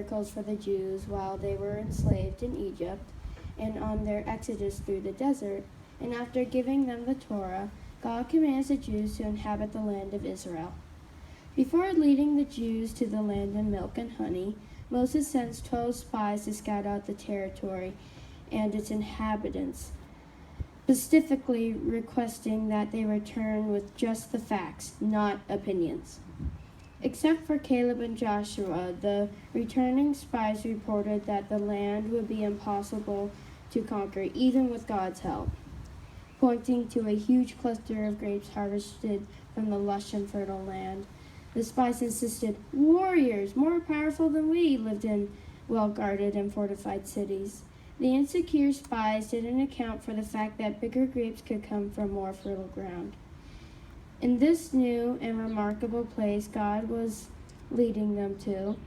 miracles for the Jews while they were enslaved in Egypt and on their exodus through the desert, and after giving them the Torah, God commands the Jews to inhabit the land of Israel. Before leading the Jews to the land of milk and honey, Moses sends 12 spies to scout out the territory and its inhabitants, specifically requesting that they return with just the facts, not opinions. Except for Caleb and Joshua, the returning spies reported that the land would be impossible to conquer, even with God's help, pointing to a huge cluster of grapes harvested from the lush and fertile land. The spies insisted warriors, more powerful than we, lived in well-guarded and fortified cities. The insecure spies didn't account for the fact that bigger grapes could come from more fertile ground. In this new and remarkable place God was leading them to,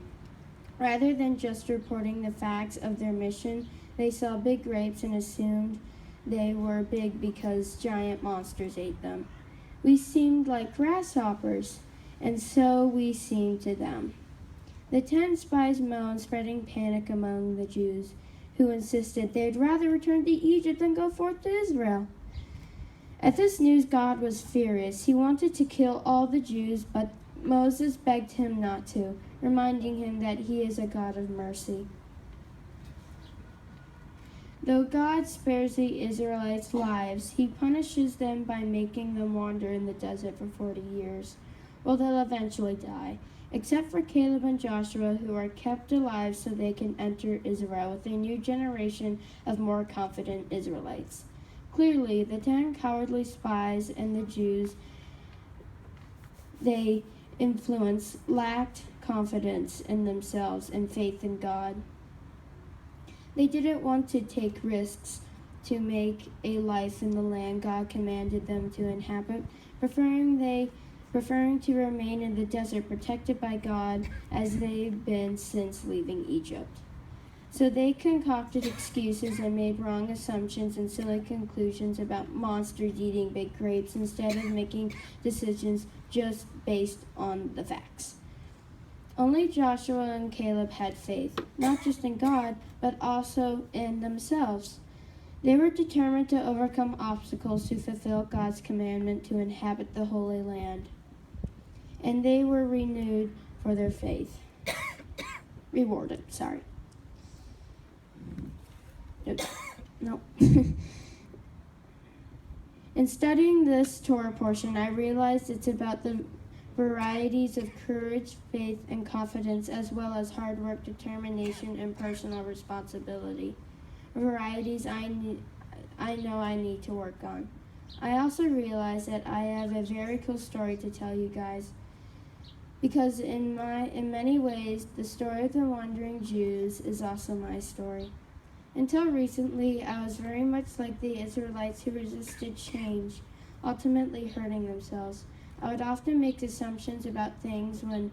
rather than just reporting the facts of their mission, they saw big grapes and assumed they were big because giant monsters ate them. We seemed like grasshoppers, and so we seemed to them. The 10 spies moaned, spreading panic among the Jews, who insisted they'd rather return to Egypt than go forth to Israel. At this news, God was furious. He wanted to kill all the Jews, but Moses begged him not to, reminding him that he is a God of mercy. Though God spares the Israelites' lives, he punishes them by making them wander in the desert for 40 years. Well, they'll eventually die, except for Caleb and Joshua, who are kept alive so they can enter Israel with a new generation of more confident Israelites. Clearly, the 10 cowardly spies and the Jews they influenced lacked confidence in themselves and faith in God. They didn't want to take risks to make a life in the land God commanded them to inhabit, preferring to remain in the desert protected by God as they've been since leaving Egypt. So they concocted excuses and made wrong assumptions and silly conclusions about monsters eating big grapes instead of making decisions just based on the facts. Only Joshua and Caleb had faith, not just in God, but also in themselves. They were determined to overcome obstacles to fulfill God's commandment to inhabit the Holy Land. And they were renewed for their faith. Rewarded, sorry. No. In studying this Torah portion, I realized it's about the varieties of courage, faith, and confidence, as well as hard work, determination, and personal responsibility. Varieties I know I need to work on. I also realized that I have a very cool story to tell you guys, because in many ways, the story of the wandering Jews is also my story. Until recently, I was very much like the Israelites who resisted change, ultimately hurting themselves. I would often make assumptions about things when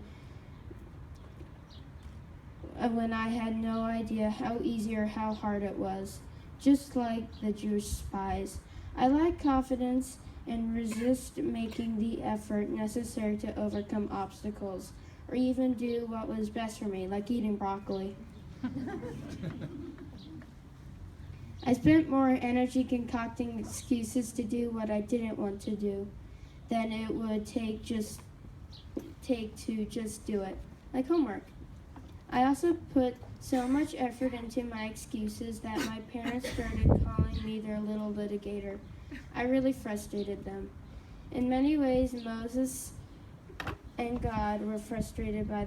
I had no idea how easy or how hard it was, just like the Jewish spies. I lack confidence and resist making the effort necessary to overcome obstacles, or even do what was best for me, like eating broccoli. I spent more energy concocting excuses to do what I didn't want to do than it would take to just do it, like homework. I also put so much effort into my excuses that my parents started calling me their little litigator. I really frustrated them. In many ways, Moses and God were frustrated by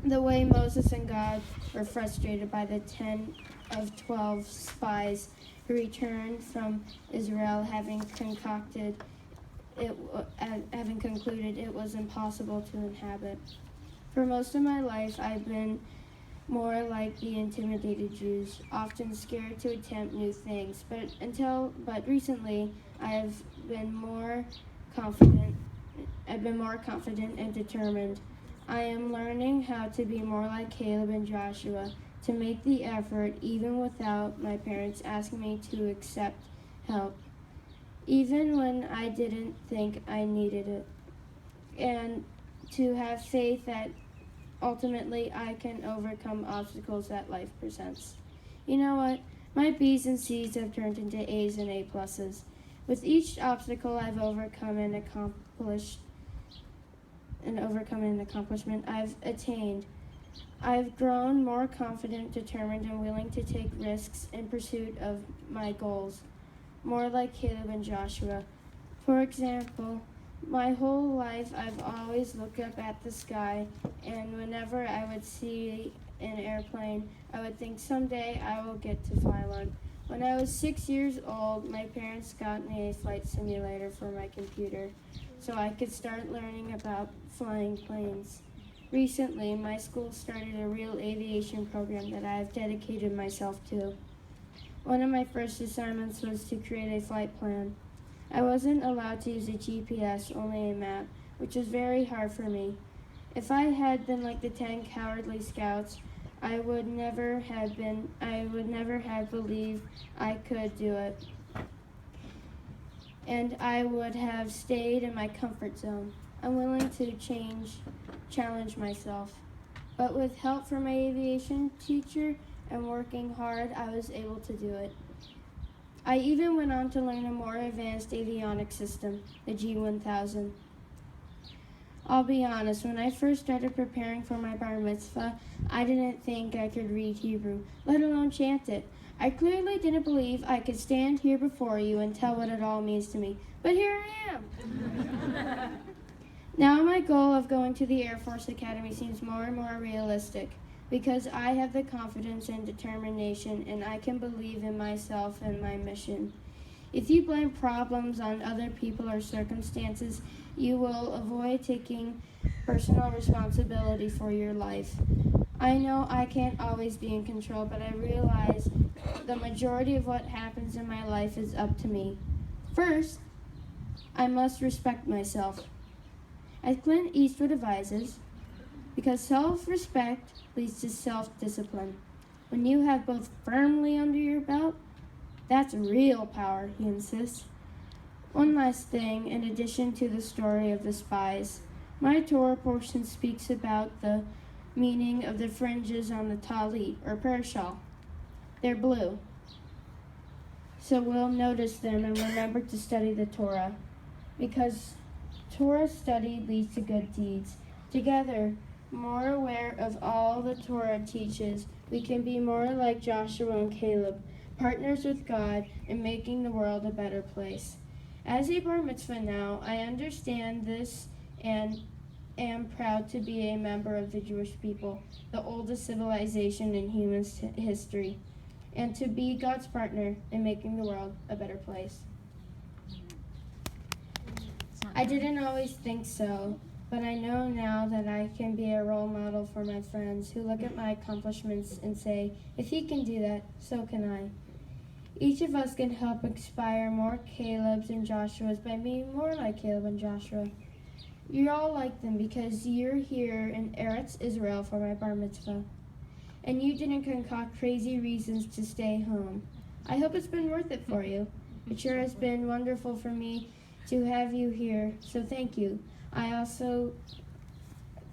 the way Moses and God were frustrated by the 10 of 12 spies who returned from Israel, having concluded it was impossible to inhabit. For most of my life, I've been more like the intimidated Jews, often scared to attempt new things. But recently, I've been more confident and determined. I am learning how to be more like Caleb and Joshua, to make the effort even without my parents asking me to accept help, even when I didn't think I needed it. And to have faith that ultimately I can overcome obstacles that life presents. You know what? My B's and C's have turned into A's and A pluses. With each obstacle I've overcome and accomplishment I've attained, I've grown more confident, determined, and willing to take risks in pursuit of my goals, more like Caleb and Joshua. For example, my whole life I've always looked up at the sky, and whenever I would see an airplane, I would think someday I will get to fly one. When I was 6 years old, my parents got me a flight simulator for my computer so I could start learning about flying planes. Recently, my school started a real aviation program that I have dedicated myself to. One of my first assignments was to create a flight plan. I wasn't allowed to use a GPS, only a map, which was very hard for me. If I had been like the 10 cowardly scouts, I would never have believed I could do it. And I would have stayed in my comfort zone. I'm willing to challenge myself. But with help from my aviation teacher and working hard, I was able to do it. I even went on to learn a more advanced avionics system, the G1000. I'll be honest, when I first started preparing for my bar mitzvah, I didn't think I could read Hebrew, let alone chant it. I clearly didn't believe I could stand here before you and tell what it all means to me, but here I am. Now my goal of going to the Air Force Academy seems more and more realistic because I have the confidence and determination and I can believe in myself and my mission. If you blame problems on other people or circumstances, you will avoid taking personal responsibility for your life. I know I can't always be in control, but I realize the majority of what happens in my life is up to me. First, I must respect myself. As Clint Eastwood advises, because self-respect leads to self-discipline. When you have both firmly under your belt, that's real power, he insists. One last thing, in addition to the story of the spies, my Torah portion speaks about the meaning of the fringes on the talit, or prayer shawl. They're blue. So we'll notice them and remember to study the Torah, because Torah study leads to good deeds. Together, more aware of all the Torah teaches, we can be more like Joshua and Caleb, partners with God in making the world a better place. As a bar mitzvah now, I understand this and am proud to be a member of the Jewish people, the oldest civilization in human history, and to be God's partner in making the world a better place. I didn't always think so, but I know now that I can be a role model for my friends who look at my accomplishments and say, if he can do that, so can I. Each of us can help inspire more Calebs and Joshuas by being more like Caleb and Joshua. You're all like them because you're here in Eretz Israel for my bar mitzvah. And you didn't concoct crazy reasons to stay home. I hope it's been worth it for you. It sure has been wonderful for me to have you here, so thank you. I also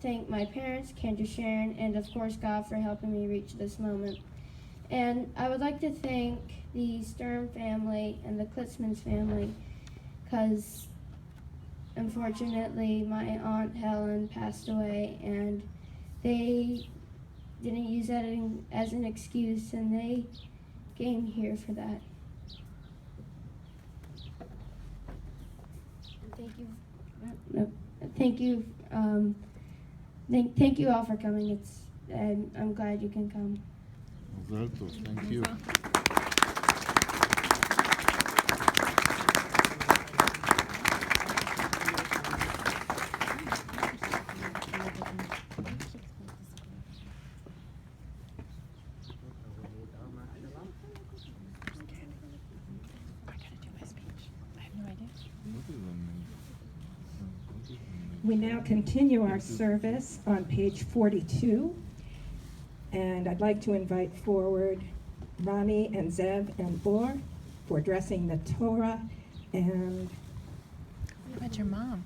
thank my parents, Kendra, Sharon, and of course God for helping me reach this moment. And I would like to thank the Sturm family and the Klitzmans family, because unfortunately my Aunt Helen passed away, and they didn't use that as an excuse, and they came here for that. Thank you all for coming. I'm glad you can come. Alberto, thank you. We now continue our service on page 42, and I'd like to invite forward Ronnie and Zev and Or for addressing the Torah. And what about your mom?